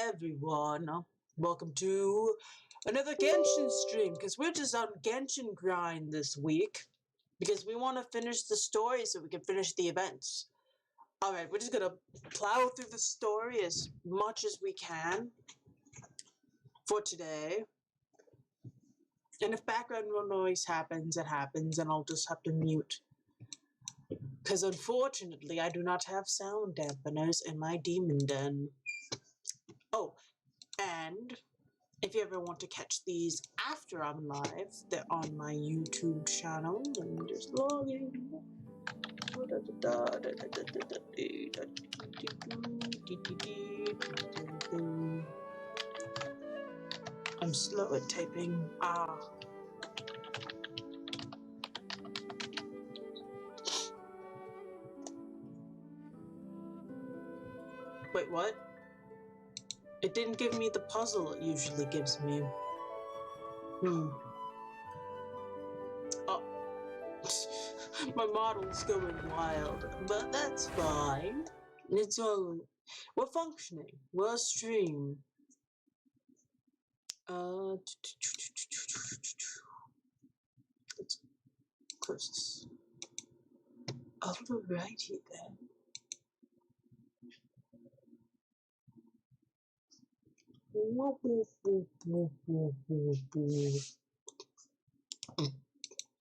everyone. Welcome to another Genshin stream, because we're just on Genshin grind this week, because we want to finish the story so we can finish the events. Alright, we're just gonna plow through the story as much as we can for today. And if background noise happens, it happens, and I'll just have to mute. Because unfortunately, I do not have sound dampeners in my demon den. Oh, and if you ever want to catch these after I'm live, they're on my YouTube channel. Let me just log in. I'm slow at typing. Wait, what? It didn't give me the puzzle it usually gives me. Oh. My model's going wild, but that's fine. It's all... We're functioning. We're a stream. Let's close this. Alrighty then.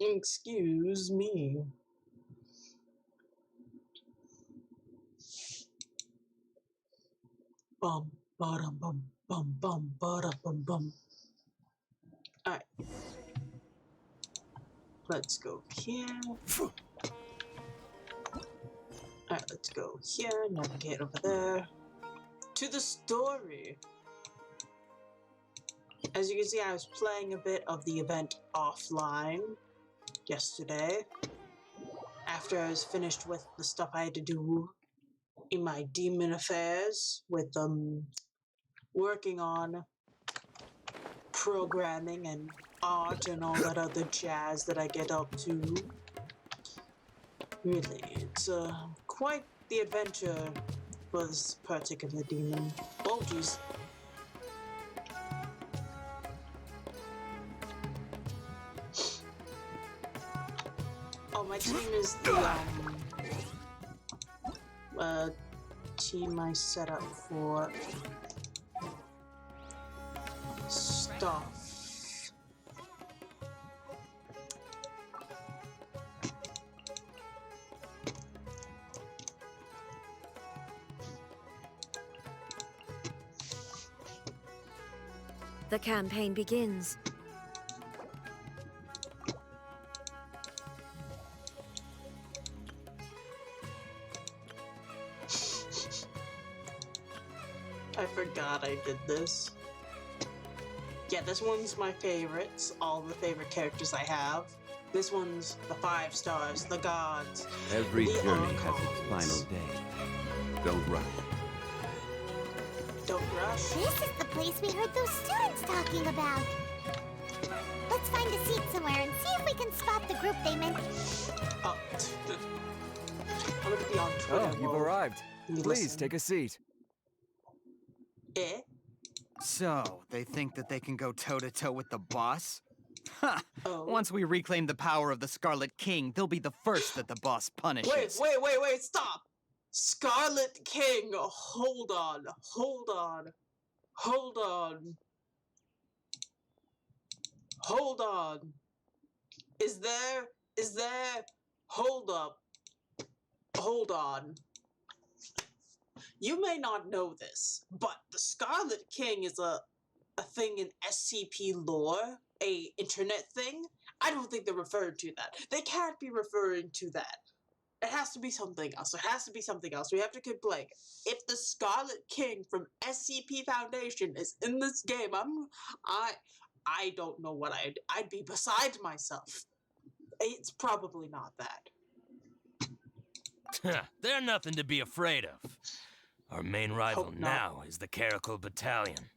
Excuse me. Bum bada bum bum bada bum. Alright. Let's go here. Alright, let's go here, navigate over there. To the story! As you can see, I was playing a bit of the event offline yesterday. After I was finished with the stuff I had to do in my demon affairs with working on programming and art and all that other jazz that I get up to. Really, it's quite the adventure for this particular demon. Oh jeez. Oh, my team is the team I set up for stuff. The campaign begins. I forgot I did this. Yeah, this one's my favorites. All the favorite characters I have. This one's the 5 stars, the gods. Every the journey has archons. its final day. Don't rush. Don't rush. This is the place we heard those students talking about. Let's find a seat somewhere and see if we can spot the group they meant. Oh. I'm gonna be on Twitter. Oh, you've arrived. Please listen. take a seat. Eh? So, they think that they can go toe-to-toe with the boss? Ha! Oh. Once we reclaim the power of the Scarlet King, they'll be the first that the boss punishes. Wait, stop! Scarlet King, hold on. Is there, hold on. You may not know this, but the Scarlet King is a thing in SCP lore, a internet thing. I don't think they're referring to that. They can't be referring to that. It has to be something else. We have to keep playing. If the Scarlet King from SCP Foundation is in this game, I don't know what I'd be beside myself. It's probably not that. They're nothing to be afraid of. Our main rival Hope not. now is the Caracal Battalion.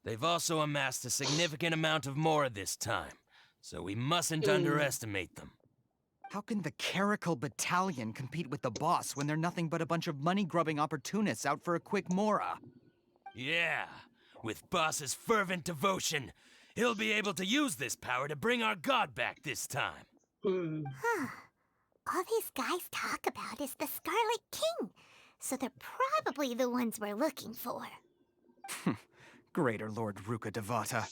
They've also amassed a significant amount of more this time, so we mustn't underestimate them. How can the Caracal Battalion compete with the boss when they're nothing but a bunch of money-grubbing opportunists out for a quick mora? Yeah, with Boss's fervent devotion, he'll be able to use this power to bring our god back this time. Huh. All these guys talk about is the Scarlet King, so they're probably the ones we're looking for. Greater Lord Ruka Devata.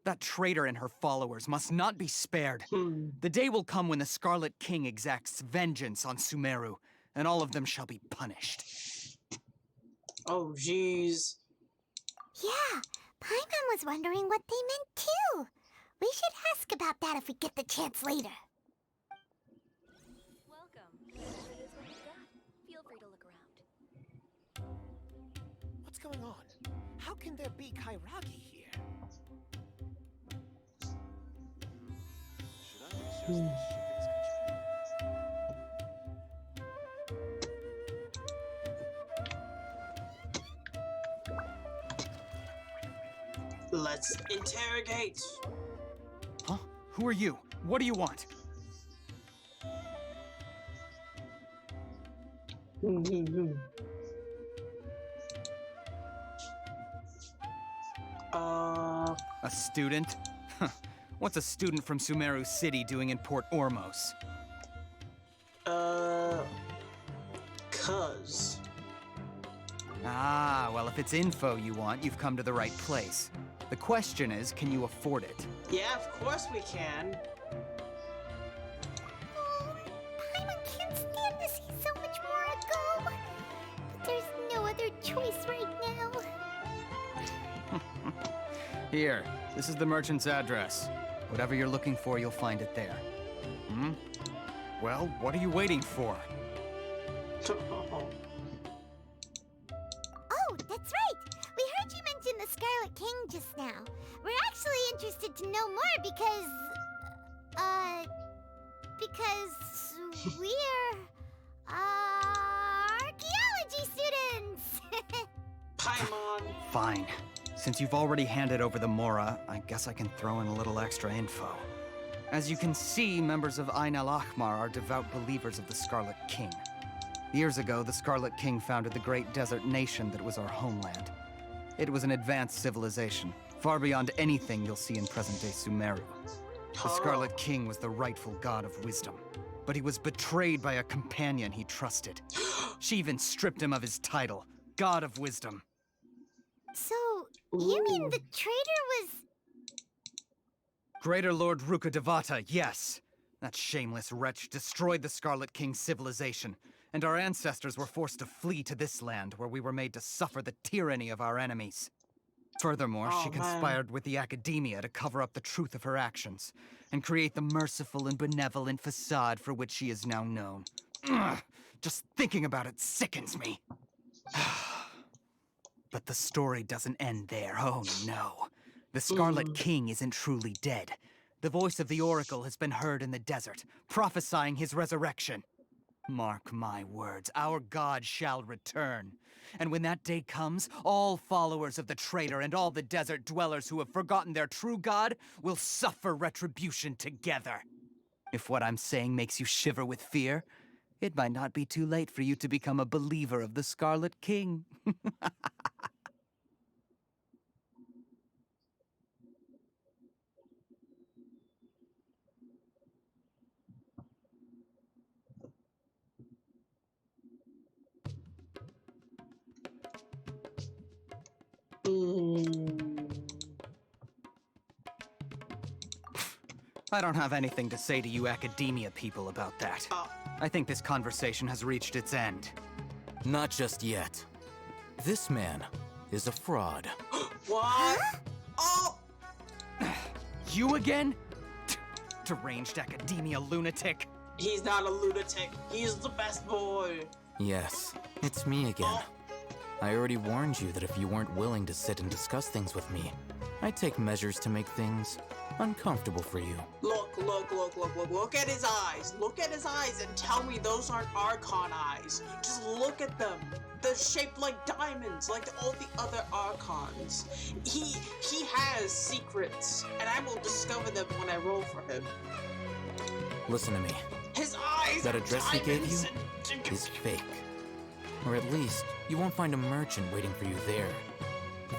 That traitor and her followers must not be spared. The day will come when the Scarlet King exacts vengeance on Sumeru, and all of them shall be punished. Oh, jeez. Yeah, Paimon was wondering what they meant too. We should ask about that if we get the chance later. Welcome. Here's what we've got. Feel free to look around. What's going on? How can there be Kairagi here? Should I research this Let's interrogate. Huh? Who are you? What do you want? A student? Huh. What's a student from Sumeru City doing in Port Ormos? Cuz. Ah, well, if it's info you want, you've come to the right place. The question is, can you afford it? Yeah, of course we can. Oh, Paimon can't stand to see so much more go. But there's no other choice right now. Here, this is the merchant's address. Whatever you're looking for, you'll find it there. Hmm? Well, what are you waiting for? Oh, that's right! We heard you mention the Scarlet King just now. We're actually interested to know more because we're, archaeology students! Paimon. Fine. Since you've already handed over the Mora, I guess I can throw in a little extra info. As you can see, members of Ain al-Ahmar are devout believers of the Scarlet King. Years ago, the Scarlet King founded the great desert nation that was our homeland. It was an advanced civilization, far beyond anything you'll see in present-day Sumeru. The Scarlet King was the rightful god of wisdom, but he was betrayed by a companion he trusted. She even stripped him of his title, God of Wisdom. So, you mean the traitor was... Greater Lord Ruka Devata, yes. That shameless wretch destroyed the Scarlet King's civilization, and our ancestors were forced to flee to this land where we were made to suffer the tyranny of our enemies. Furthermore, she conspired with the academia to cover up the truth of her actions, and create the merciful and benevolent facade for which she is now known. Ugh, just thinking about it sickens me. But the story doesn't end there, oh no. The Scarlet King isn't truly dead. The voice of the Oracle has been heard in the desert, prophesying his resurrection. Mark my words, our god shall return. And when that day comes, all followers of the traitor and all the desert dwellers who have forgotten their true god will suffer retribution together. If what I'm saying makes you shiver with fear, it might not be too late for you to become a believer of the Scarlet King. I don't have anything to say to you academia people about that. I think this conversation has reached its end. Not just yet. This man is a fraud. What? Oh! You again? Deranged academia lunatic. He's not a lunatic. He's the best boy. Yes, it's me again. I already warned you that if you weren't willing to sit and discuss things with me, I'd take measures to make things uncomfortable for you. Look at his eyes. Look at his eyes and tell me those aren't Archon eyes. Just look at them. They're shaped like diamonds, like all the other Archons. He has secrets, and I will discover them when I roll for him. Listen to me. His eyes That are address he gave you diamonds is fake. Or at least, you won't find a merchant waiting for you there.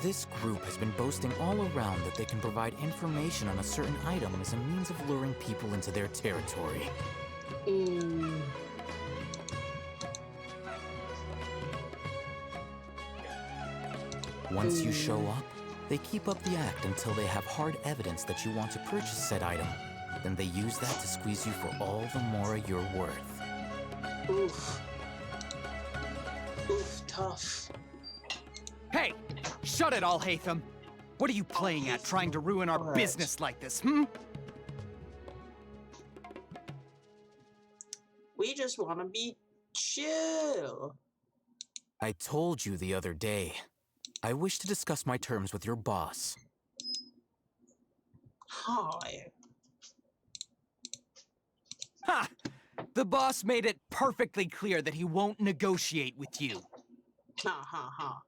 This group has been boasting all around that they can provide information on a certain item as a means of luring people into their territory. Once you show up, they keep up the act until they have hard evidence that you want to purchase said item. Then they use that to squeeze you for all the more you're worth. Oof. Oof, tough. Hey! Shut it all, Hatham! What are you playing at, trying to ruin our business like this, hmm? We just want to be chill. I told you the other day. I wish to discuss my terms with your boss. Hi. Ha! The boss made it perfectly clear that he won't negotiate with you. Ha ha ha.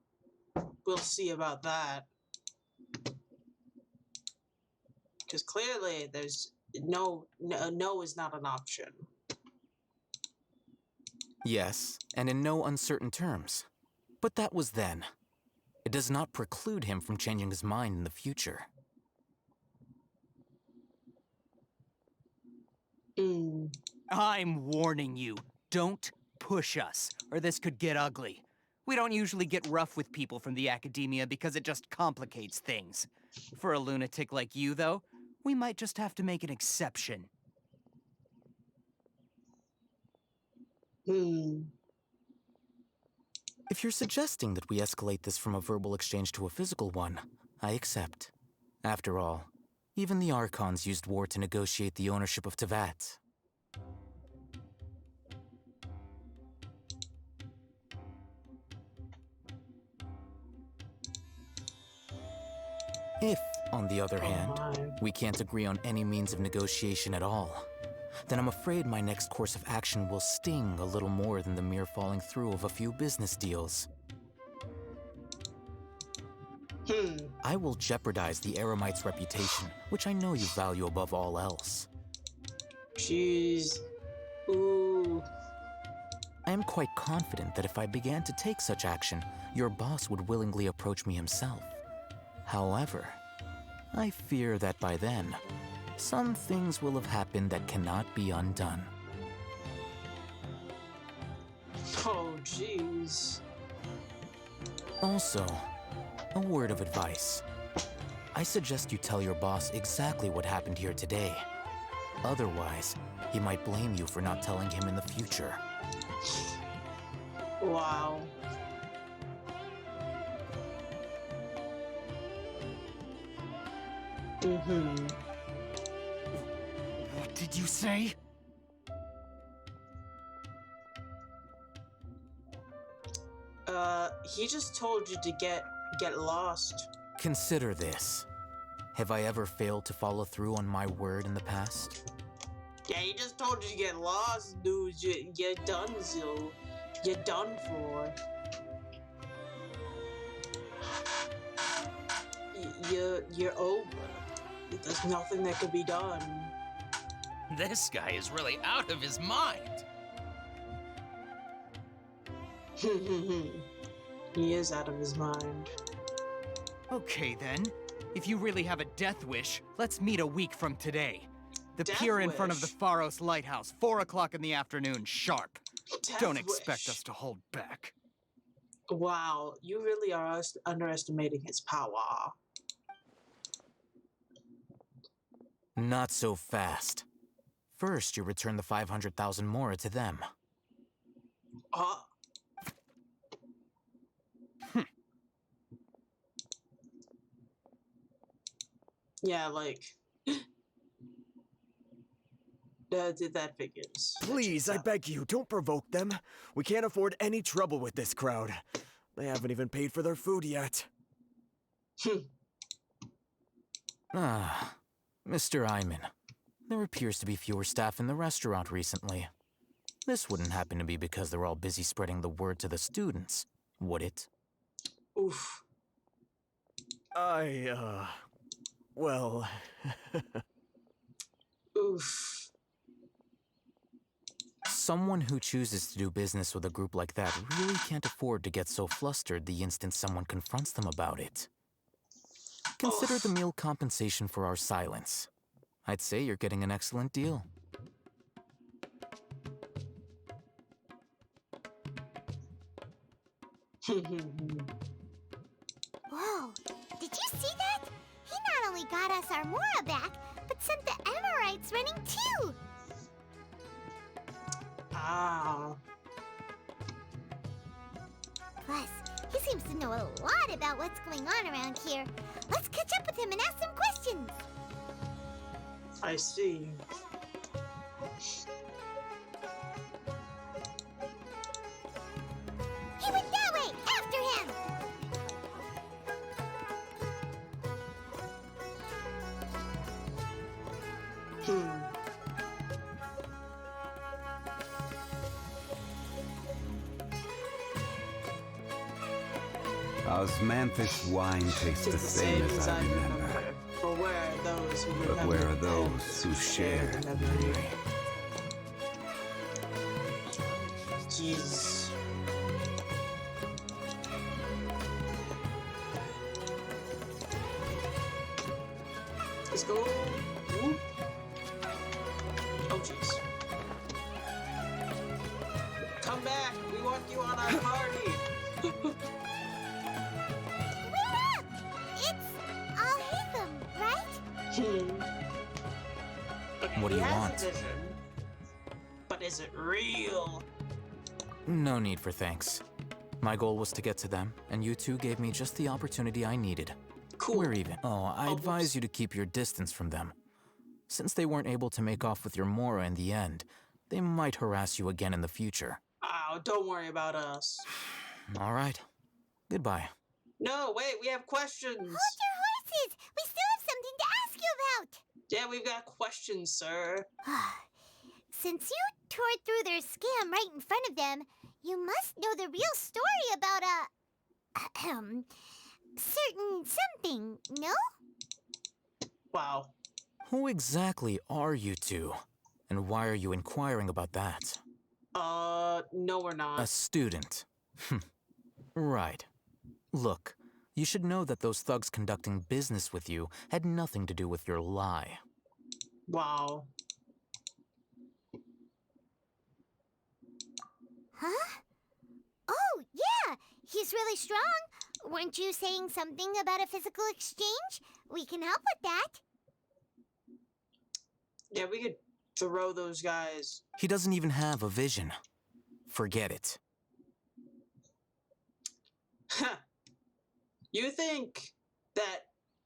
We'll see about that. Because clearly there's no is not an option. Yes, and in no uncertain terms. But that was then. It does not preclude him from changing his mind in the future. I'm warning you, don't push us, or this could get ugly. We don't usually get rough with people from the academia because it just complicates things. For a lunatic like you, though, we might just have to make an exception. If you're suggesting that we escalate this from a verbal exchange to a physical one, I accept. After all, even the Archons used war to negotiate the ownership of Tevat. If, on the other hand, we can't agree on any means of negotiation at all, then I'm afraid my next course of action will sting a little more than the mere falling through of a few business deals. I will jeopardize the Eremite's reputation, which I know you value above all else. Jeez. Ooh. I am quite confident that if I began to take such action, your boss would willingly approach me himself. However, I fear that by then, some things will have happened that cannot be undone. Oh, jeez. Also, a word of advice. I suggest you tell your boss exactly what happened here today. Otherwise, he might blame you for not telling him in the future. Wow. What did you say? He just told you to get lost. Consider this. Have I ever failed to follow through on my word in the past? Yeah, he just told you to get lost, dude. You're done, Zil. You're done for. You're over. There's nothing that could be done. This guy is really out of his mind. He is out of his mind. Okay then. If you really have a death wish, let's meet a week from today. The Death pier in front of the wish? Pharos Lighthouse, 4 o'clock in the afternoon, sharp. Death Don't expect wish. us to hold back. Wow, you really are underestimating his power. Not so fast. First, you return the 500,000 mora to them. Yeah, like that figures. Please, I beg you, don't provoke them. We can't afford any trouble with this crowd. They haven't even paid for their food yet. Mr. Iman, there appears to be fewer staff in the restaurant recently. This wouldn't happen to be because they're all busy spreading the word to the students, would it? Oof. Well... Oof. Someone who chooses to do business with a group like that really can't afford to get so flustered the instant someone confronts them about it. Consider the meal compensation for our silence. I'd say you're getting an excellent deal. Whoa, did you see that? He not only got us our Mora back, but sent the Amorites running too! Ah. Plus, he seems to know a lot about what's going on around here. Let's catch up with him and ask some questions! I see. He went that way! After him! Osmanthus wine tastes the same as I remember. But where are those who But where are those who share the memory? Jeez. Let's go. Whoop. Oh, jeez. Come back. We want you on our party. Wait up! It's Al-Hatham, right? Okay, What do he you has a want? vision, but is it real? No need for thanks. My goal was to get to them, and you two gave me just the opportunity I needed. Cool. We're even. Oh, I Oh, advise whoops. you to keep your distance from them. Since they weren't able to make off with your Mora in the end, they might harass you again in the future. Oh, don't worry about us. All right. Goodbye. No, wait, we have questions. Hold your horses! We still have something to ask you about! Yeah, we've got questions, sir. Since you tore through their scam right in front of them, you must know the real story about a... certain something, no? Wow. Who exactly are you two? And why are you inquiring about that? No, we're not. A student. Right. Look, you should know that those thugs conducting business with you had nothing to do with your lie. Wow. Huh? Oh, yeah! He's really strong. Weren't you saying something about a physical exchange? We can help with that. Yeah, we could throw those guys. He doesn't even have a vision. Forget it. Huh. You think that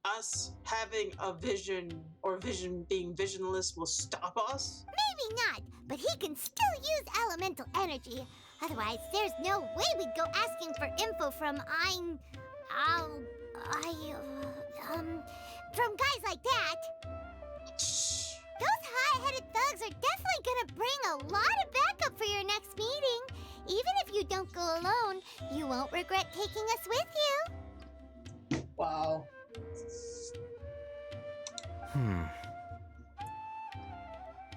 us having a vision or vision being visionless will stop us? Maybe not, but he can still use elemental energy. Otherwise, there's no way we'd go asking for info from from guys like that. Those high-headed thugs are definitely gonna bring a lot of backup for your next meeting. Even if you don't go alone, you won't regret taking us with you. Wow.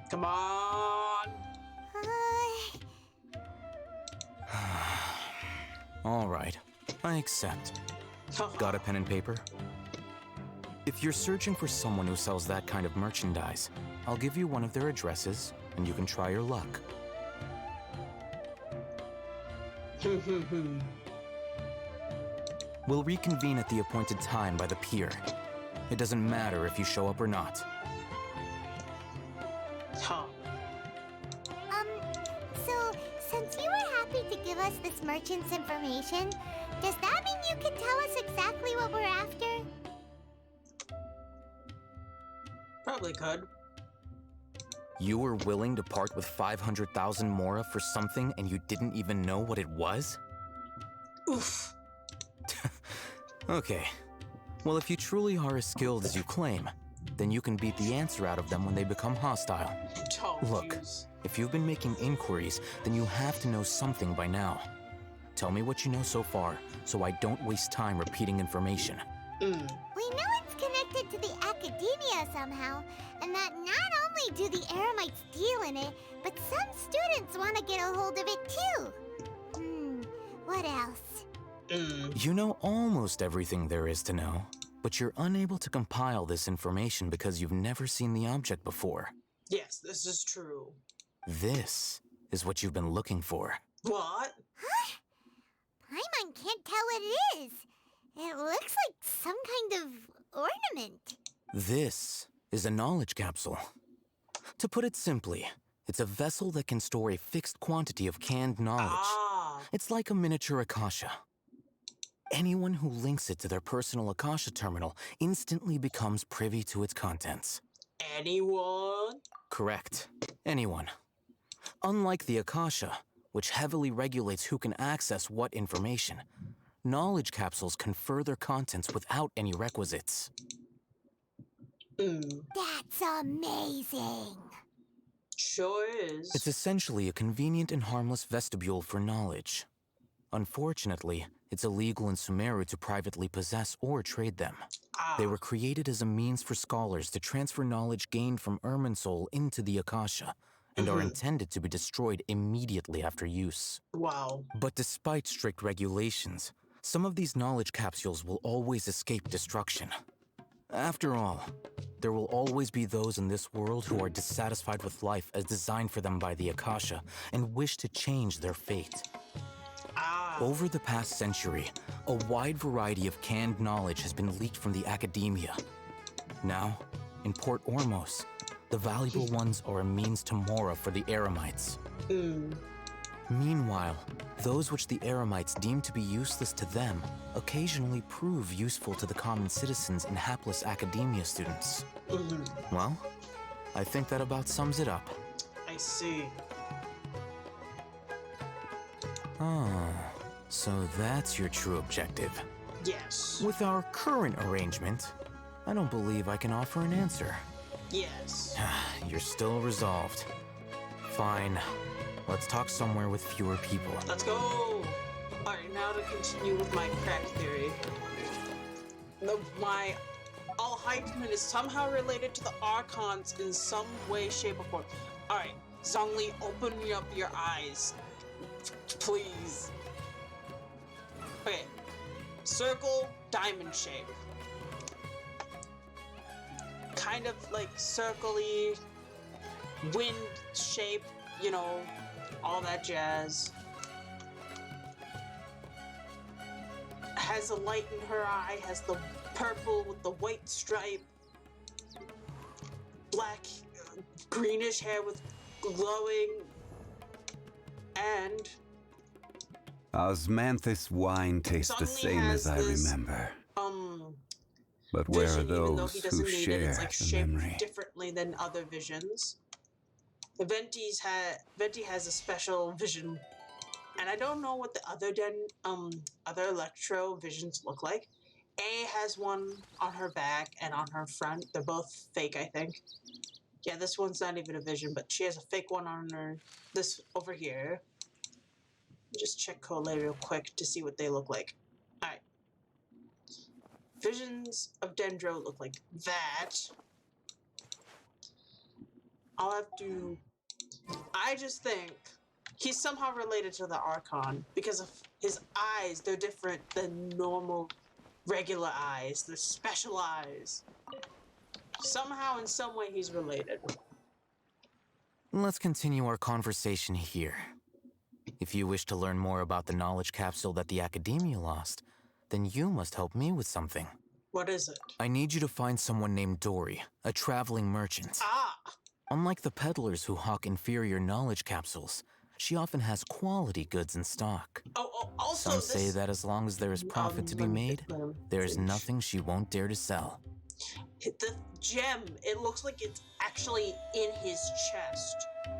Come on. All right. I accept. Got a pen and paper? If you're searching for someone who sells that kind of merchandise, I'll give you one of their addresses, and you can try your luck. We'll reconvene at the appointed time by the pier. It doesn't matter if you show up or not. Huh. So, since you were happy to give us this merchant's information, does that mean you can tell us exactly what we're after? Probably could. You were willing to part with 500,000 Mora for something and you didn't even know what it was? Oof. Okay. Well, if you truly are as skilled as you claim, then you can beat the answer out of them when they become hostile. Oh, Look, jeez. if you've been making inquiries, then you have to know something by now. Tell me what you know so far, so I don't waste time repeating information. We know it's connected to the academia somehow, and that not only do the Eremites deal in it, but some students want to get a hold of it too. What else? You know almost everything there is to know, but you're unable to compile this information because you've never seen the object before. Yes, this is true. This is what you've been looking for. What? Huh? Paimon can't tell what it is. It looks like some kind of ornament. This is a knowledge capsule. To put it simply, it's a vessel that can store a fixed quantity of canned knowledge. It's like a miniature Akasha. Anyone who links it to their personal Akasha terminal instantly becomes privy to its contents. Anyone? Correct. Anyone. Unlike the Akasha, which heavily regulates who can access what information, knowledge capsules confer their contents without any requisites. That's amazing. Sure is. It's essentially a convenient and harmless vestibule for knowledge. Unfortunately, it's illegal in Sumeru to privately possess or trade them. They were created as a means for scholars to transfer knowledge gained from Irminsul into the Akasha, and are intended to be destroyed immediately after use. Wow. But despite strict regulations, some of these knowledge capsules will always escape destruction. After all, there will always be those in this world who are dissatisfied with life as designed for them by the Akasha and wish to change their fate. Over the past century, a wide variety of canned knowledge has been leaked from the academia. Now, in Port Ormos, the valuable ones are a means to Mora for the Eremites. Meanwhile, those which the Eremites deem to be useless to them occasionally prove useful to the common citizens and hapless academia students. Well, I think that about sums it up. I see. So that's your true objective. Yes. With our current arrangement, I don't believe I can offer an answer. Yes. You're still resolved. Fine. Let's talk somewhere with fewer people. Let's go! Alright, now to continue with my crack theory. My Alhaithman is somehow related to the Archons in some way, shape, or form. Alright, Zhongli, open up your eyes. Please. Okay. Circle, diamond shape. Kind of like circle-y, wind shape, you know, all that jazz. Has a light in her eye, has the purple with the white stripe. Black, greenish hair with glowing. And Osmanthus wine tastes the same as I remember. But where are vision, even though those he who doesn't need it, share it's like the shaped memory? differently than other visions. Venti has a special vision, and I don't know what the other Electro visions look like. A has one on her back and on her front. They're both fake, I think. Yeah, this one's not even a vision, but she has a fake one on her. This over here. Just check Cole real quick to see what they look like. All right. Visions of Dendro look like that. I just think he's somehow related to the Archon because of his eyes. They're different than normal, regular eyes. They're special eyes. Somehow, in some way, he's related. Let's continue our conversation here. If you wish to learn more about the knowledge capsule that the Academia lost, then you must help me with something. What is it? I need you to find someone named Dory, a traveling merchant. Unlike the peddlers who hawk inferior knowledge capsules, she often has quality goods in stock. Also, some say that as long as there is profit to be made, there is nothing she won't dare to sell. The gem, it looks like it's actually in his chest.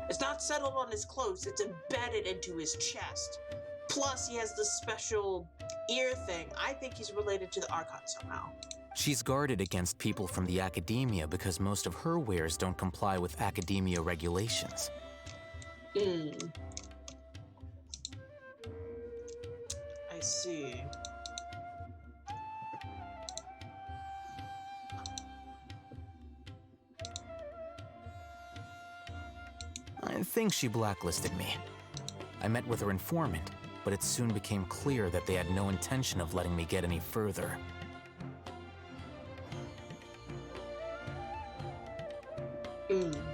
It's not settled on his clothes, it's embedded into his chest. Plus, he has this special ear thing. I think he's related to the Archon somehow. She's guarded against people from the Academia because most of her wares don't comply with Academia regulations. I see. I think she blacklisted me. I met with her informant, but it soon became clear that they had no intention of letting me get any further.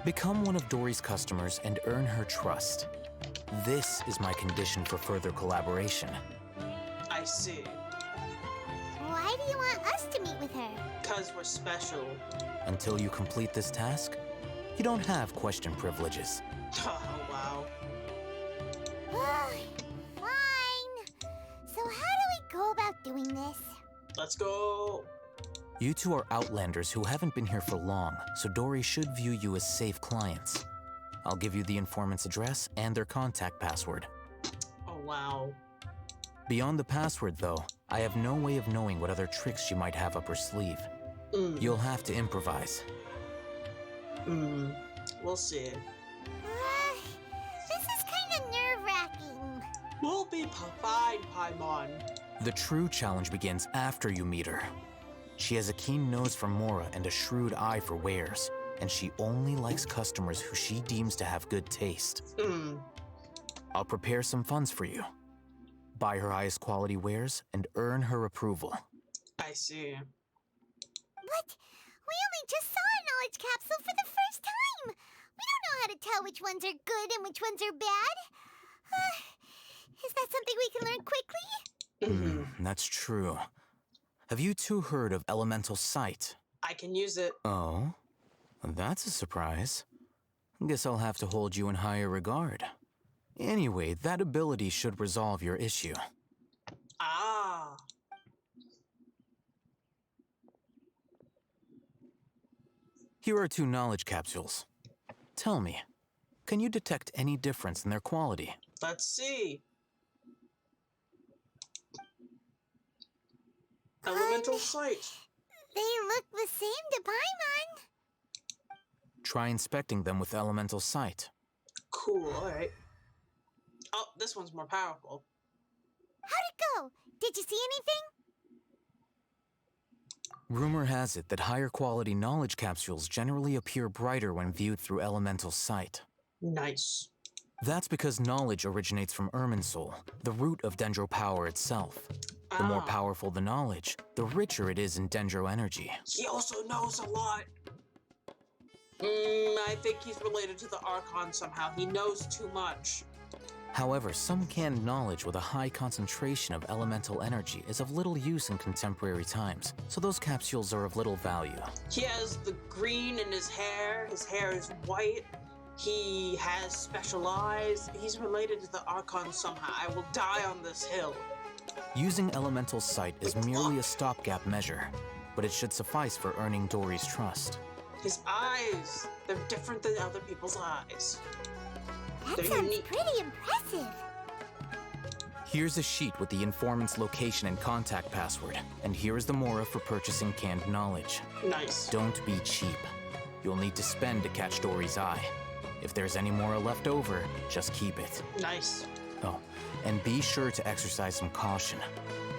Become one of Dory's customers and earn her trust. This is my condition for further collaboration. I see. Why do you want us to meet with her? Because we're special. Until you complete this task, you don't have question privileges. Oh, wow. Fine. So how do we go about doing this? Let's go. You two are outlanders who haven't been here for long, so Dory should view you as safe clients. I'll give you the informant's address and their contact password. Oh, wow. Beyond the password, though, I have no way of knowing what other tricks she might have up her sleeve. You'll have to improvise. We'll see. This is kind of nerve-wracking. We'll be fine, Paimon. The true challenge begins after you meet her. She has a keen nose for Mora and a shrewd eye for wares, and she only likes customers who she deems to have good taste. I'll prepare some funds for you. Buy her highest quality wares and earn her approval. I see. But we only just saw a knowledge capsule for the first time. We don't know how to tell which ones are good and which ones are bad. Is that something we can learn quickly? That's true. Have you two heard of elemental sight? I can use it. Oh? That's a surprise. Guess I'll have to hold you in higher regard. Anyway, that ability should resolve your issue. Ah. Here are 2 knowledge capsules. Tell me, can you detect any difference in their quality? Let's see. Elemental sight. They look the same to Paimon. Try inspecting them with elemental sight. Cool, alright. Oh, this one's more powerful. How'd it go? Did you see anything? Rumor has it that higher quality knowledge capsules generally appear brighter when viewed through elemental sight. Nice. That's because knowledge originates from Irminsul, the root of Dendro power itself. The more powerful the knowledge, the richer it is in Dendro energy. He also knows a lot. I think he's related to the Archon somehow. He knows too much. However, some canned knowledge with a high concentration of elemental energy is of little use in contemporary times, so those capsules are of little value. He has the green in his hair. His hair is white. He has special eyes. He's related to the Archon somehow. I will die on this hill. Using elemental sight is merely a stopgap measure, but it should suffice for earning Dory's trust. His eyes, they're different than other people's eyes. That They're sounds unique. pretty impressive. Here's a sheet with the informant's location and contact password, and here is the Mora for purchasing canned knowledge. Nice. Don't be cheap. You'll need to spend to catch Dory's eye. If there's any Mora left over, just keep it. Nice. Oh, and be sure to exercise some caution.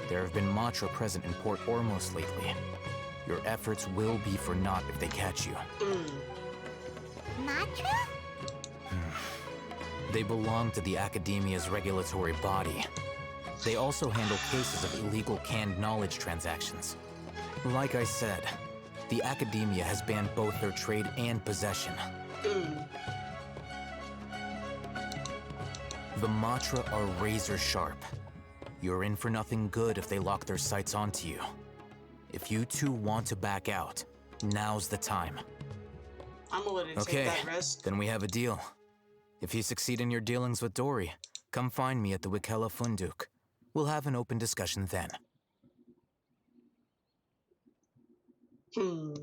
There have been Matra present in Port Ormos lately. Your efforts will be for naught if they catch you. Matra? They belong to the Academia's regulatory body. They also handle cases of illegal canned knowledge transactions. Like I said, the Academia has banned both their trade and possession. The Matra are razor sharp. You're in for nothing good if they lock their sights onto you. If you two want to back out, now's the time. I'm willing to take that risk. Then we have a deal. If you succeed in your dealings with Dory, come find me at the Wikela Funduk. We'll have an open discussion then. Looking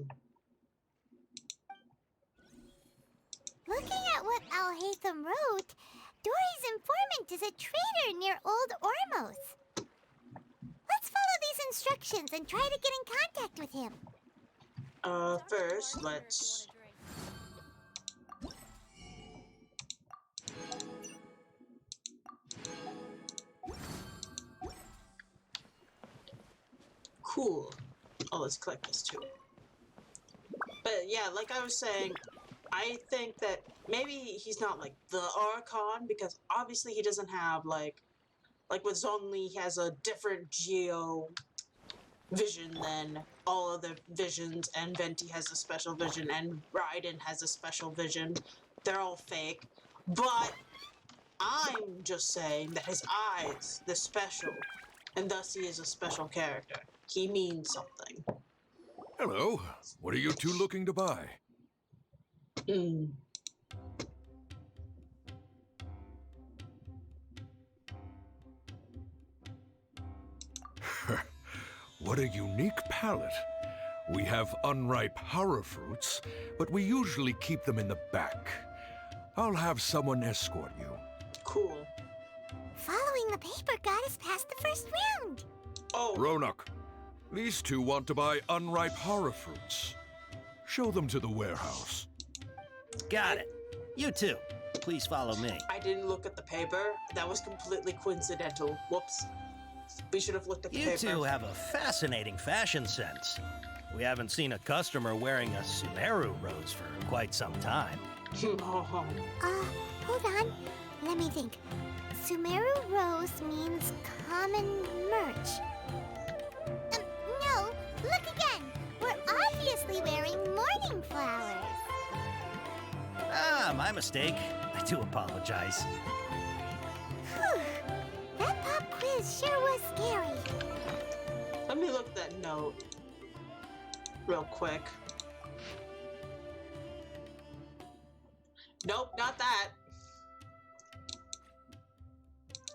at what Alhaitham wrote, Dory's informant is a trader near Old Ormos. Let's follow these instructions and try to get in contact with him. First, let's... Cool. Oh, let's collect this too. But yeah, like I was saying, I think that maybe he's not like the Archon because obviously he doesn't have like with Zonli, he has a different geo vision than all other visions, and Venti has a special vision, and Raiden has a special vision. They're all fake, but I'm just saying that his eyes, they're special, and thus he is a special character. He means something. Hello. What are you two looking to buy? What a unique palette. We have unripe horror fruits, but we usually keep them in the back. I'll have someone escort you. Cool. Following the paper got us past the first round. Oh. Ronak, these two want to buy unripe horror fruits. Show them to the warehouse. Got it. You too. Please follow me. I didn't look at the paper. That was completely coincidental. Whoops. We should have looked at the paper. You two have a fascinating fashion sense. We haven't seen a customer wearing a Sumeru rose for quite some time. Hold on. Let me think. Sumeru rose means common merch. No, look again. We're obviously wearing morning flowers. Ah, my mistake. I do apologize. Whew. That pop quiz sure was scary. Let me look at that note real quick. Nope, not that.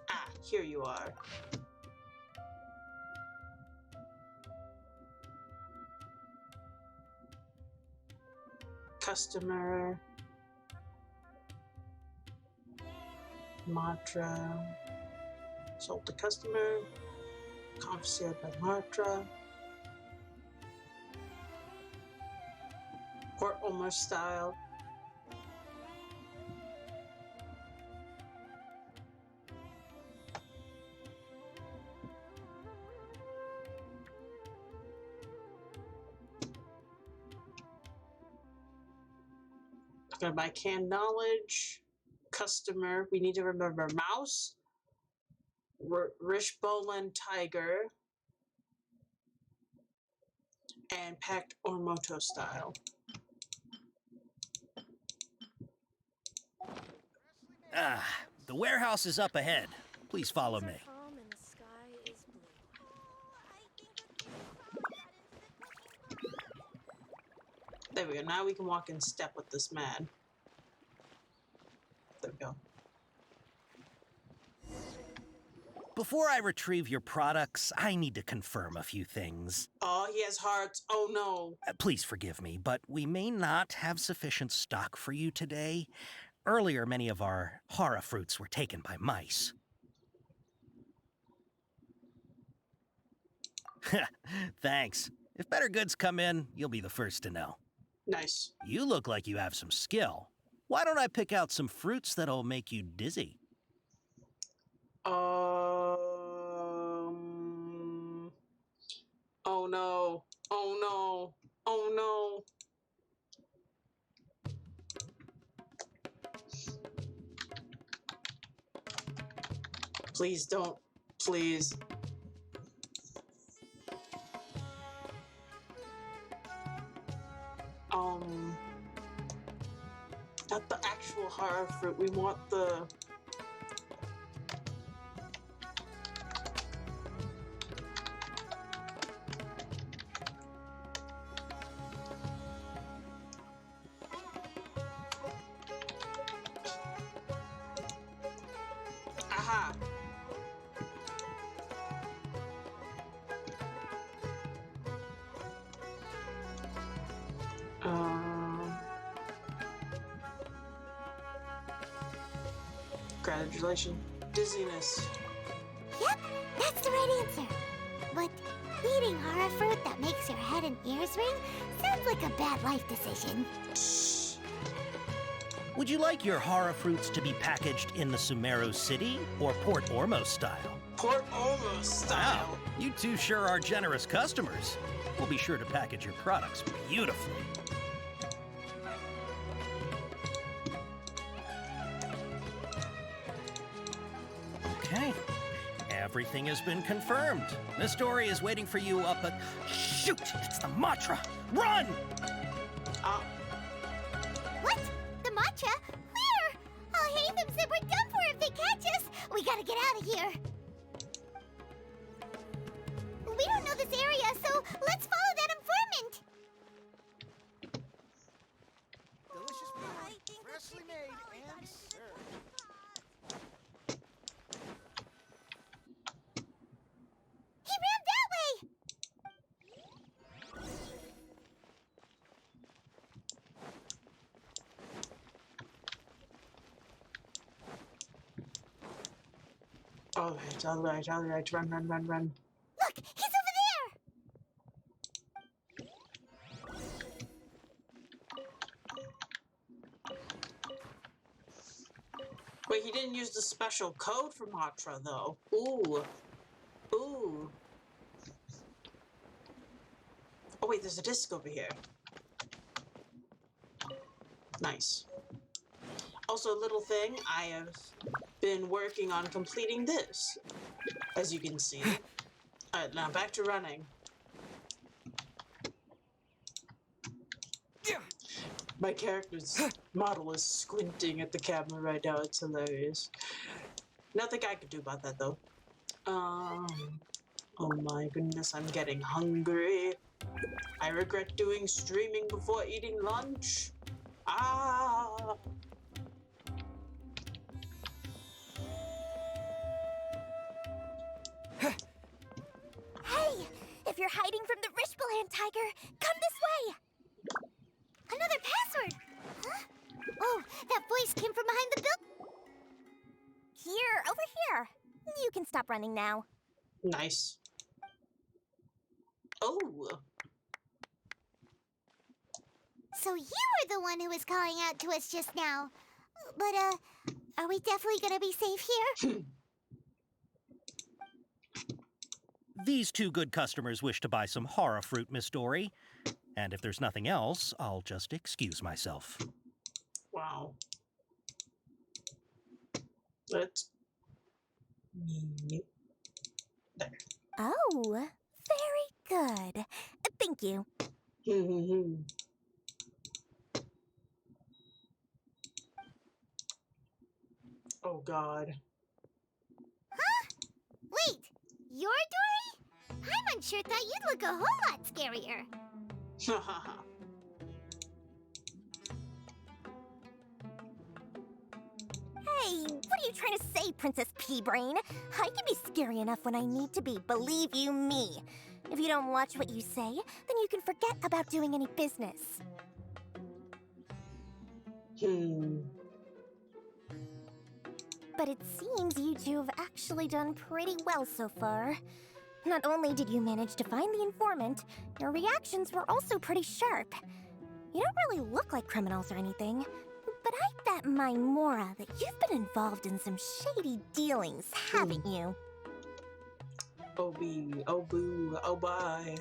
Ah, here you are. Customer. Mantra. Sold to customer. Confiscated by Mantra. Or almost style. Gonna buy canned knowledge. Customer. We need to remember mouse. Rishbolan tiger. And packed Ormoto style. Ah, the warehouse is up ahead. Please follow me. There we go. Now we can walk in step with this man. There we go. Before I retrieve your products, I need to confirm a few things. Oh, he has hearts. Oh, no. Please forgive me, but we may not have sufficient stock for you today. Earlier, many of our hara fruits were taken by mice. Thanks. If better goods come in, you'll be the first to know. Nice. You look like you have some skill. Why don't I pick out some fruits that'll make you dizzy? Oh no. Oh no. Oh no. Please don't. Please. Not the actual horror fruit. We want the... Aha! Congratulations. Dizziness. Yep, that's the right answer. But eating horror fruit that makes your head and ears ring sounds like a bad life decision. Would you like your hara fruits to be packaged in the Sumeru City or Port Ormos style? Port Ormos style? Wow, you two sure are generous customers. We'll be sure to package your products beautifully. Okay. Everything has been confirmed. Miss Dory is waiting for you up at... Shoot! It's the Matra! Run! What? The matcha? Where? I'll hate them said we're done for if they catch us. We gotta get out of here. We don't know this area, so let's follow that informant. Delicious pie, freshly made and served. He ran that way. All right. Run. Look, he's over there. Wait, he didn't use the special code for Matra, though. Ooh. Oh, wait, there's a disc over here. Nice. Also, a little thing, I have been working on completing this, as you can see. Alright, now back to running. My character's model is squinting at the camera right now. It's hilarious. Nothing I could do about that, though. Oh my goodness, I'm getting hungry. I regret doing streaming before eating lunch. Ah! Hey, if you're hiding from the Rishbaland tiger, come this way. Another password. Huh? Oh, that voice came from behind the building. Here, over here. You can stop running now. Nice. Oh. So you were the one who was calling out to us just now. But, are we definitely gonna be safe here? These two good customers wish to buy some horror fruit, Miss Dory. And if there's nothing else, I'll just excuse myself. Wow. Let's... There. Oh, very good. Thank you. Oh, God. Huh? Wait, you're Dory? I'm unsure thought you'd look a whole lot scarier. Hey, what are you trying to say, Princess Pea-Brain? I can be scary enough when I need to be, believe you me. If you don't watch what you say, then you can forget about doing any business. But it seems you two have actually done pretty well so far. Not only did you manage to find the informant, your reactions were also pretty sharp. You don't really look like criminals or anything, but I bet my Mora that you've been involved in some shady dealings, haven't you? Oh bee, oh boo, oh bye.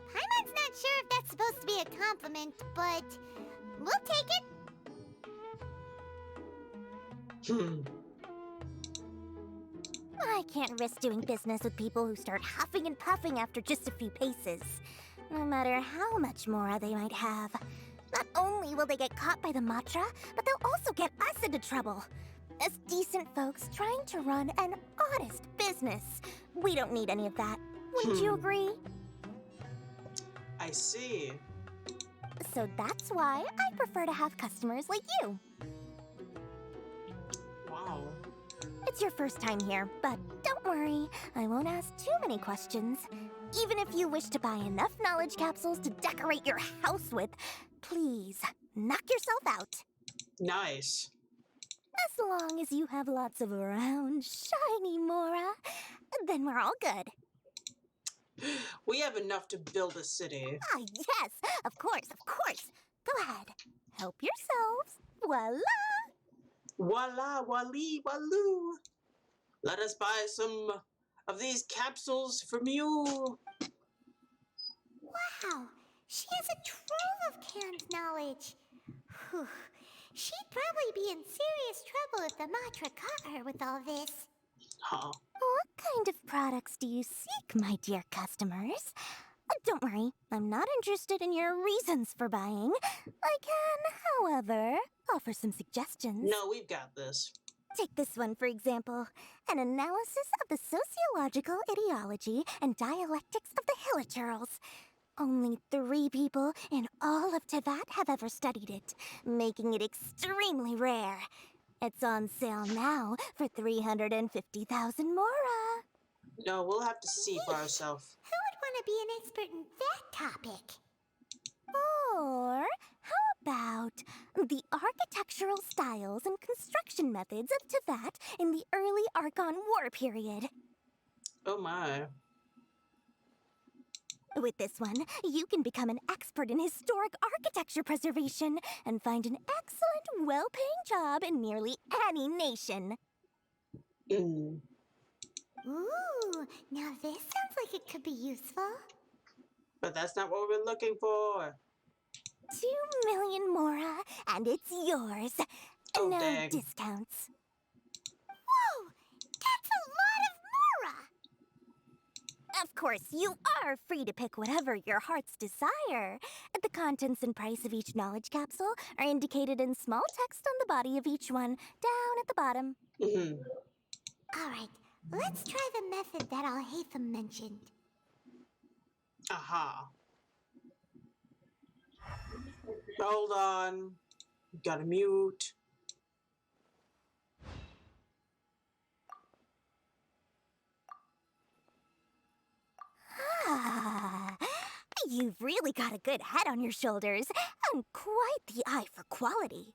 Paimon's not sure if that's supposed to be a compliment, but we'll take it. I can't risk doing business with people who start huffing and puffing after just a few paces, no matter how much Mora they might have. Not only will they get caught by the Matra, but they'll also get us into trouble. As decent folks trying to run an honest business, we don't need any of that. Wouldn't you agree? I see. So that's why I prefer to have customers like you. Wow. It's your first time here, but don't worry, I won't ask too many questions. Even if you wish to buy enough knowledge capsules to decorate your house with, please, knock yourself out. Nice. As long as you have lots of round, shiny Mora, then we're all good. We have enough to build a city. Ah, yes, of course, of course. Go ahead, help yourselves. Voila! Voila, wally, waloo. Let us buy some of these capsules from you. Wow, she has a trove of canned knowledge. Whew. She'd probably be in serious trouble if the Matra caught her with all this. Huh. What kind of products do you seek, my dear customers? Don't worry, I'm not interested in your reasons for buying. I can, however, offer some suggestions. No, we've got this. Take this one, for example. An analysis of the sociological ideology and dialectics of the Hilichurls. Only 3 people in all of Teyvat have ever studied it, making it extremely rare. It's on sale now for 350,000 mora. No, we'll have to see for ourselves. Who would want to be an expert in that topic? Or how about the architectural styles and construction methods of Teyvat in the early Archon War period? Oh my. With this one, you can become an expert in historic architecture preservation and find an excellent, well-paying job in nearly any nation. Mm. Ooh, now this sounds like it could be useful. But that's not what we're looking for. 2 million mora, and it's yours. Oh, no dang. discounts. Whoa, that's a lot of mora! Of course, you are free to pick whatever your heart's desire. The contents and price of each knowledge capsule are indicated in small text on the body of each one, down at the bottom. Mm-hmm. All right, let's try the method that Alhaitham mentioned. Aha. Hold on. Gotta mute. Ah, you've really got a good head on your shoulders, and quite the eye for quality.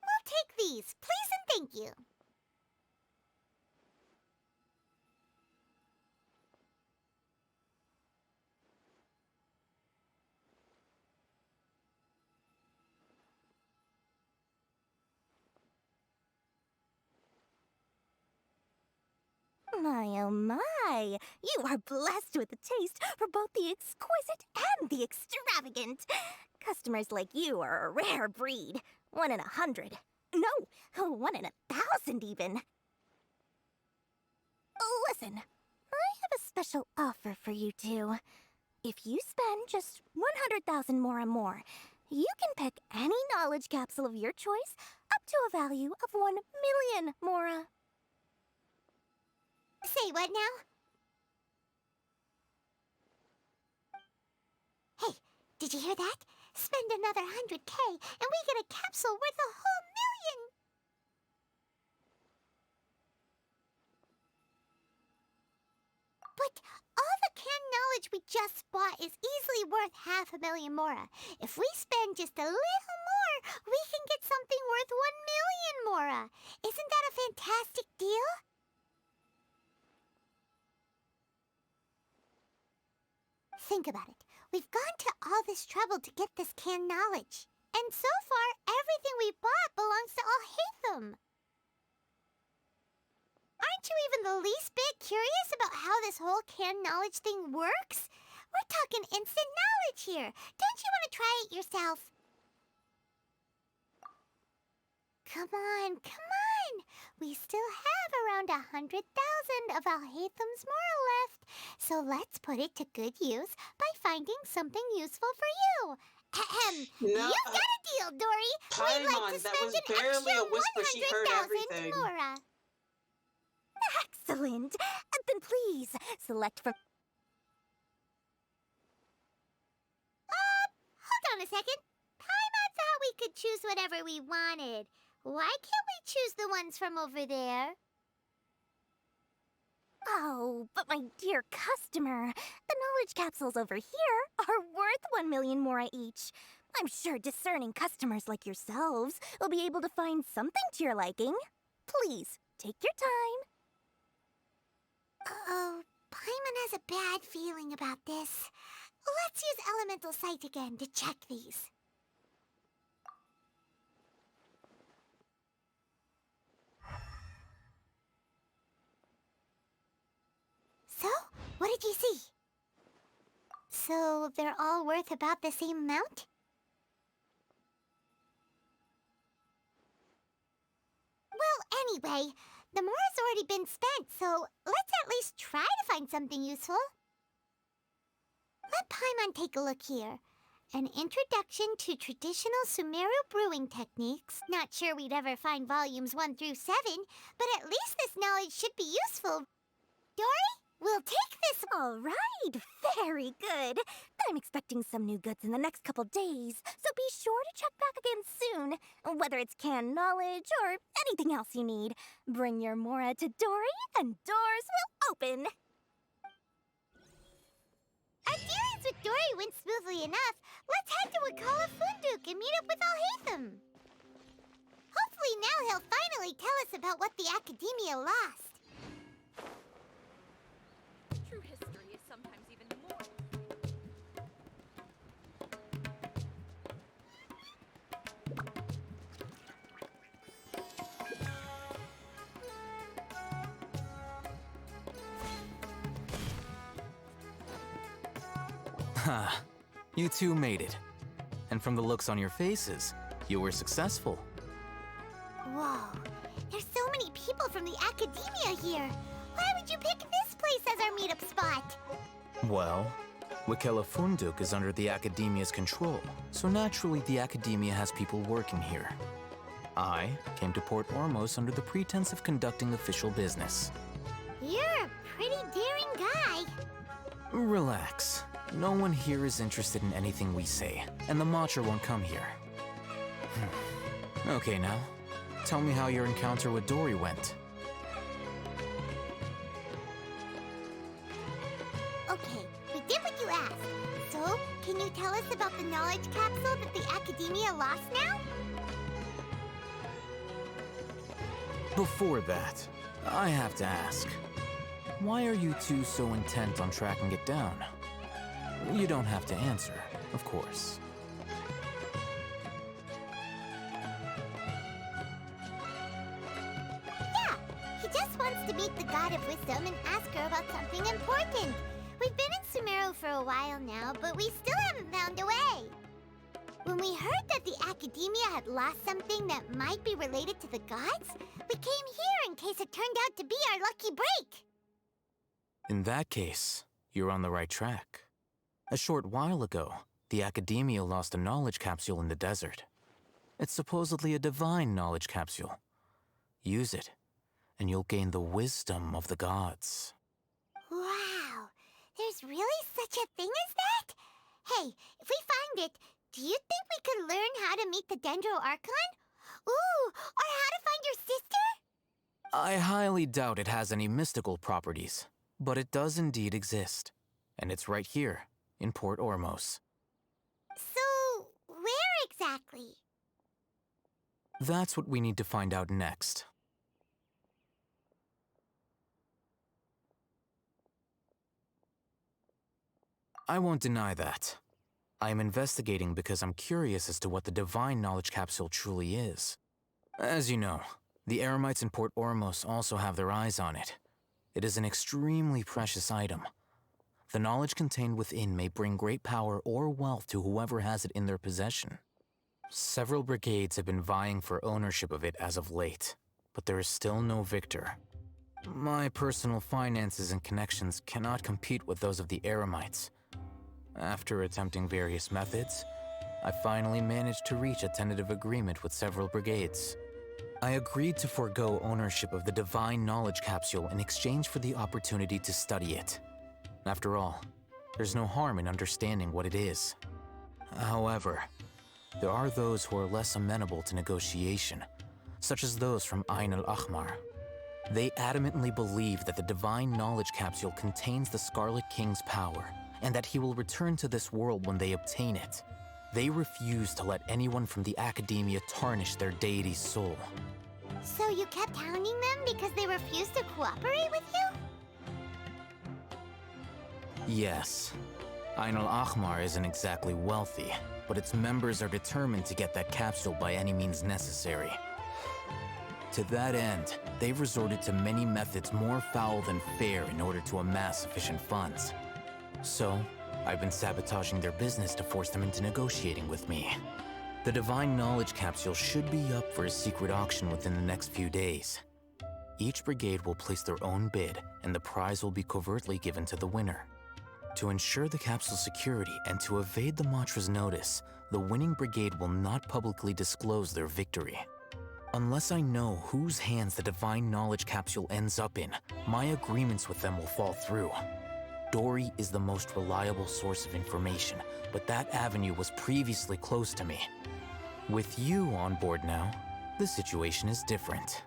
We'll take these, please and thank you. My, oh my! You are blessed with a taste for both the exquisite and the extravagant. Customers like you are a rare breed. 1 in 100. No, 1 in 1,000 even. Listen, I have a special offer for you two. If you spend just 100,000 more, you can pick any knowledge capsule of your choice up to a value of 1 million mora. Say what now? Hey, did you hear that? Spend another 100K and we get a capsule worth a whole million! But all the canned knowledge we just bought is easily worth 500,000 mora. If we spend just a little more, we can get something worth 1 million mora. Isn't that a fantastic deal? Think about it. We've gone to all this trouble to get this canned knowledge. And so far, everything we bought belongs to Alhaitham. Aren't you even the least bit curious about how this whole canned knowledge thing works? We're talking instant knowledge here. Don't you want to try it yourself? Come on, come on. We still have around 100,000 of Alhaitham's moral left. So let's put it to good use by finding something useful for you. Ahem. No, You've got a deal, Dory. We'd like Paimon, to that spend was an barely extra a whisper. She heard 100,000 everything. mora. Excellent. Then please select from. Hold on a second. Paimon thought we could choose whatever we wanted. Why can't we choose the ones from over there? Oh, but my dear customer, the knowledge capsules over here are worth 1 million mora each. I'm sure discerning customers like yourselves will be able to find something to your liking. Please, take your time. Uh-oh, Paimon has a bad feeling about this. Let's use Elemental Sight again to check these. So, what did you see? So, they're all worth about the same amount? Well, anyway, the more's already been spent, so let's at least try to find something useful. Let Paimon take a look here. An introduction to traditional Sumeru brewing techniques. Not sure we'd ever find volumes 1 through 7, but at least this knowledge should be useful. Dory, we'll take this. All right, very good. I'm expecting some new goods in the next couple days, so be sure to check back again soon. Whether it's canned knowledge or anything else you need, bring your Mora to Dory and doors will open. Our dealings with Dory went smoothly enough. Let's head to Wakala Funduk and meet up with Alhaitham. Hopefully now he'll finally tell us about what the Academia lost. True history is sometimes even more... Ha, you two made it. And from the looks on your faces, you were successful. Whoa, there's so many people from the Academia here. Why would you pick this place as our meetup spot? Well, Wakela Funduk is under the Academia's control, so naturally the Academia has people working here. I came to Port Ormos under the pretense of conducting official business. You're a pretty daring guy. Relax. No one here is interested in anything we say, and the Matcha won't come here. Okay now, tell me how your encounter with Dory went. Okay, we did what you asked. So, can you tell us about the knowledge capsule that the Academia lost now? Before that, I have to ask, why are you two so intent on tracking it down? You don't have to answer, of course. Yeah, he just wants to meet the God of Wisdom and ask her about something important. We've been in Sumeru for a while now, but we still haven't found a way. When we heard that the Academia had lost something that might be related to the gods, we came here in case it turned out to be our lucky break. In that case, you're on the right track. A short while ago, the Academia lost a knowledge capsule in the desert. It's supposedly a divine knowledge capsule. Use it, and you'll gain the wisdom of the gods. Wow, there's really such a thing as that? Hey, if we find it, do you think we could learn how to meet the Dendro Archon? Ooh, or how to find your sister? I highly doubt it has any mystical properties, but it does indeed exist. And it's right here, in Port Ormos. So, where exactly? That's what we need to find out next. I won't deny that. I am investigating because I'm curious as to what the divine knowledge capsule truly is. As you know, the Eremites in Port Ormos also have their eyes on it. It is an extremely precious item. The knowledge contained within may bring great power or wealth to whoever has it in their possession. Several brigades have been vying for ownership of it as of late, but there is still no victor. My personal finances and connections cannot compete with those of the Eremites. After attempting various methods, I finally managed to reach a tentative agreement with several brigades. I agreed to forego ownership of the divine knowledge capsule in exchange for the opportunity to study it. After all, there's no harm in understanding what it is. However, there are those who are less amenable to negotiation, such as those from Ain al-Ahmar. They adamantly believe that the divine knowledge capsule contains the Scarlet King's power, and that he will return to this world when they obtain it. They refuse to let anyone from the Academia tarnish their deity's soul. So you kept hounding them because they refused to cooperate with you? Yes. Ain al-Ahmar isn't exactly wealthy, but its members are determined to get that capsule by any means necessary. To that end, they've resorted to many methods more foul than fair in order to amass sufficient funds. So, I've been sabotaging their business to force them into negotiating with me. The Divine Knowledge Capsule should be up for a secret auction within the next few days. Each brigade will place their own bid, and the prize will be covertly given to the winner. To ensure the capsule's security and to evade the Matra's notice, the winning brigade will not publicly disclose their victory. Unless I know whose hands the Divine Knowledge Capsule ends up in, my agreements with them will fall through. Dory is the most reliable source of information, but that avenue was previously closed to me. With you on board now, the situation is different.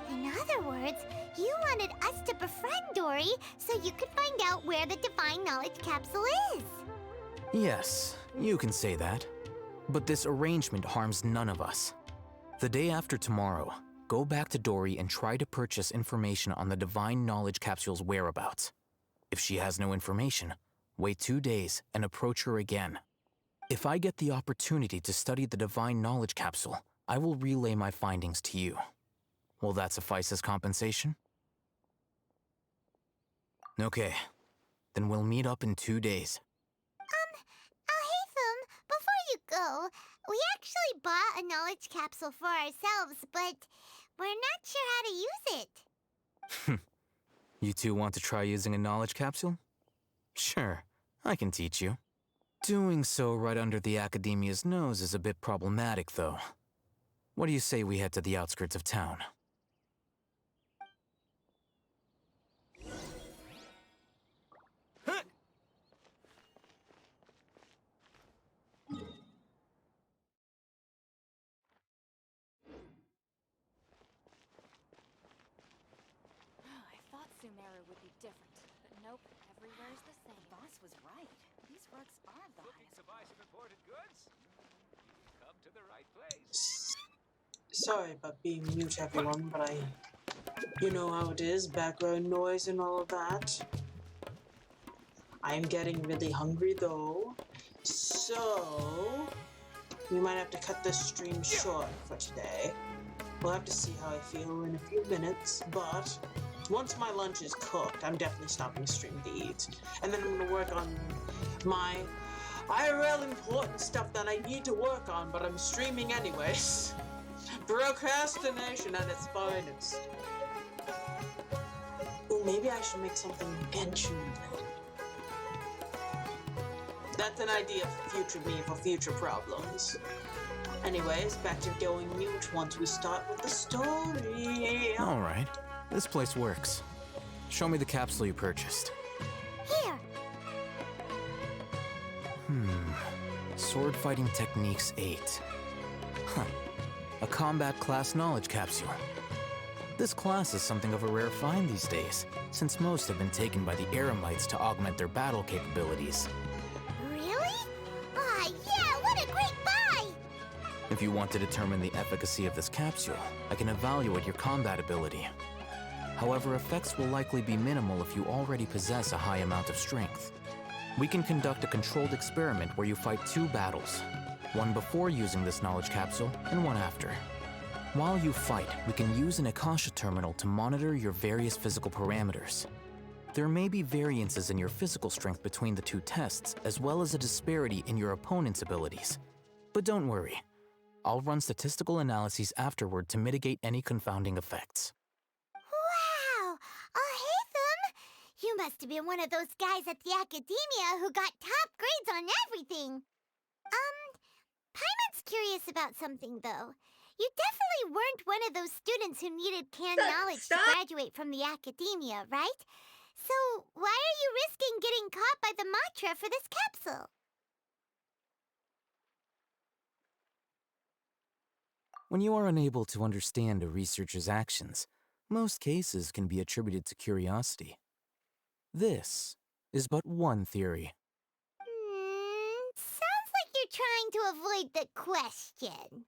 In other words, you wanted us to befriend Dory so you could find out where the Divine Knowledge Capsule is. Yes, you can say that. But this arrangement harms none of us. The day after tomorrow, go back to Dory and try to purchase information on the Divine Knowledge Capsule's whereabouts. If she has no information, wait 2 days and approach her again. If I get the opportunity to study the Divine Knowledge Capsule, I will relay my findings to you. Will that suffice as compensation? Okay, then we'll meet up in 2 days. Alhaitham, before you go, we actually bought a knowledge capsule for ourselves, but we're not sure how to use it. You two want to try using a knowledge capsule? Sure, I can teach you. Doing so right under the Academia's nose is a bit problematic, though. What do you say we head to the outskirts of town? I thought Sumeru would be different, but nope, everywhere's the same. The boss was right. These rugs are the Looking to buy some imported goods? Come to the right place. Sorry about being mute, everyone, but you know how it is, background noise and all of that. I'm getting really hungry though, so we might have to cut this stream short for today. We'll have to see how I feel in a few minutes, but once my lunch is cooked, I'm definitely stopping the stream to eat. And then I'm gonna work on my IRL important stuff that I need to work on, but I'm streaming anyways. Procrastination at its finest. Ooh, maybe I should make something Genshin related. That's an idea for future me, for future problems. Anyways, back to going mute once we start with the story. Alright, this place works. Show me the capsule you purchased. Here. Sword Fighting Techniques 8. Huh. A combat class knowledge capsule. This class is something of a rare find these days, since most have been taken by the Eremites to augment their battle capabilities. Really? Ah, yeah, what a great buy! If you want to determine the efficacy of this capsule, I can evaluate your combat ability. However, effects will likely be minimal if you already possess a high amount of strength. We can conduct a controlled experiment where you fight 2 battles, one before using this knowledge capsule and one after. While you fight, we can use an Akasha terminal to monitor your various physical parameters. There may be variances in your physical strength between the 2 tests, as well as a disparity in your opponent's abilities. But don't worry, I'll run statistical analyses afterward to mitigate any confounding effects. Wow! Alhaitham! You must have been one of those guys at the Academia who got top grades on everything. Paimon's curious about something, though. You definitely weren't one of those students who needed canned knowledge to graduate from the Academia, right? So, why are you risking getting caught by the Matra for this capsule? When you are unable to understand a researcher's actions, most cases can be attributed to curiosity. This is but one theory. Sounds like you're trying to avoid the question.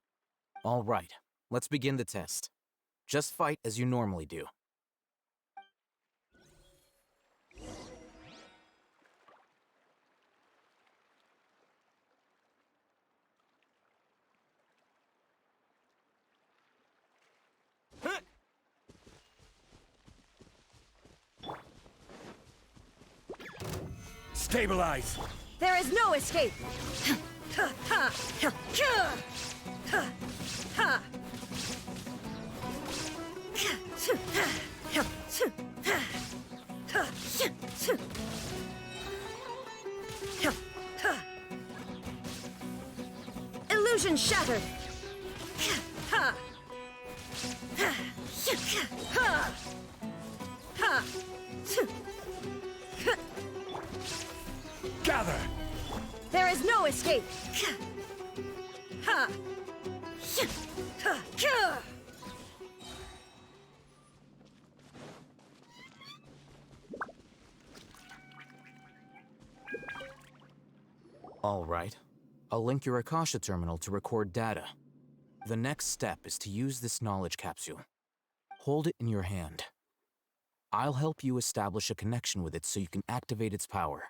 All right, let's begin the test. Just fight as you normally do. Stabilize! There is no escape! Illusion shattered! Gather! There is no escape! All right. I'll link your Akasha terminal to record data. The next step is to use this knowledge capsule. Hold it in your hand. I'll help you establish a connection with it so you can activate its power.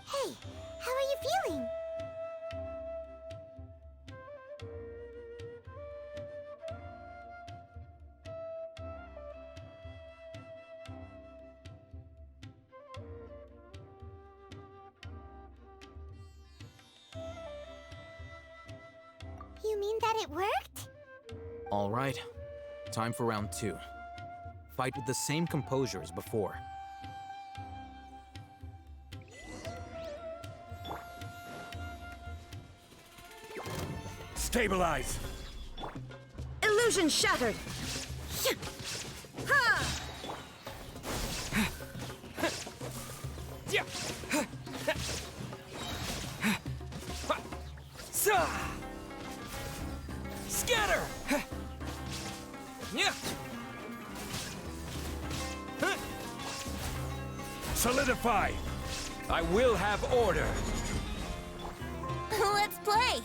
Hey, how are you feeling? You mean that it worked? All right. Time for round 2. Fight with the same composure as before. Stabilize! Illusion shattered! Scatter! Solidify! I will have order! Let's play!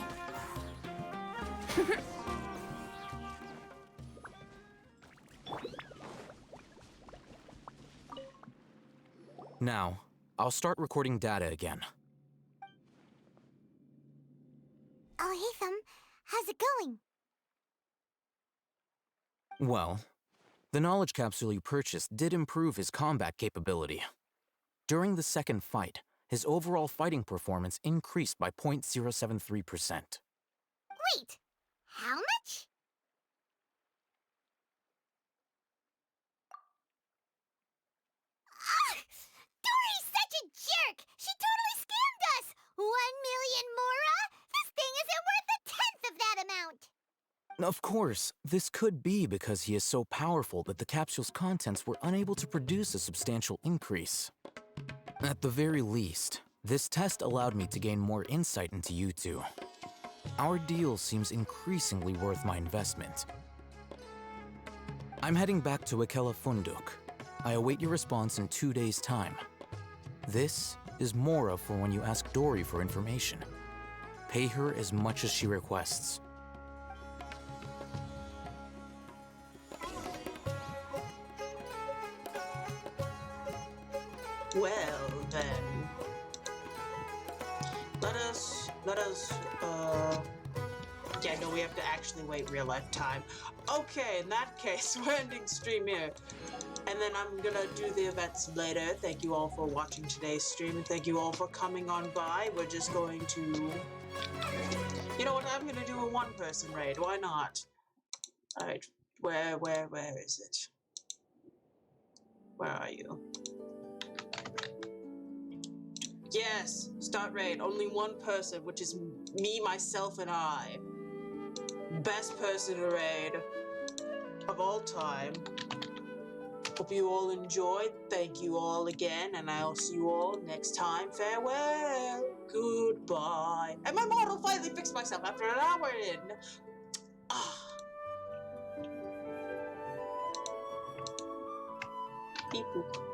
Now, I'll start recording data again. Oh, hey, Thumb. How's it going? Well, the knowledge capsule you purchased did improve his combat capability. During the second fight, his overall fighting performance increased by 0.073%. Wait, how much? Dory's such a jerk! She totally scammed us! 1 million mora? This thing isn't worth a tenth of that amount! Of course, this could be because he is so powerful that the capsule's contents were unable to produce a substantial increase. At the very least, this test allowed me to gain more insight into you two. Our deal seems increasingly worth my investment. I'm heading back to Akela Funduk. I await your response in 2 days' time. This is Mora for when you ask Dory for information. Pay her as much as she requests. Well, then. Yeah, no, we have to actually wait real life time. Okay, in that case, we're ending stream here. And then I'm gonna do the events later. Thank you all for watching today's stream, and thank you all for coming on by. We're just going to... You know what, I'm gonna do a one-person raid. Why not? Alright, where is it? Where are you? Yes, start raid. Only one person, which is me, myself, and I. Best person to raid of all time. Hope you all enjoyed. Thank you all again, and I'll see you all next time. Farewell. Goodbye. And my model finally fixed myself after an hour in. Beep boop.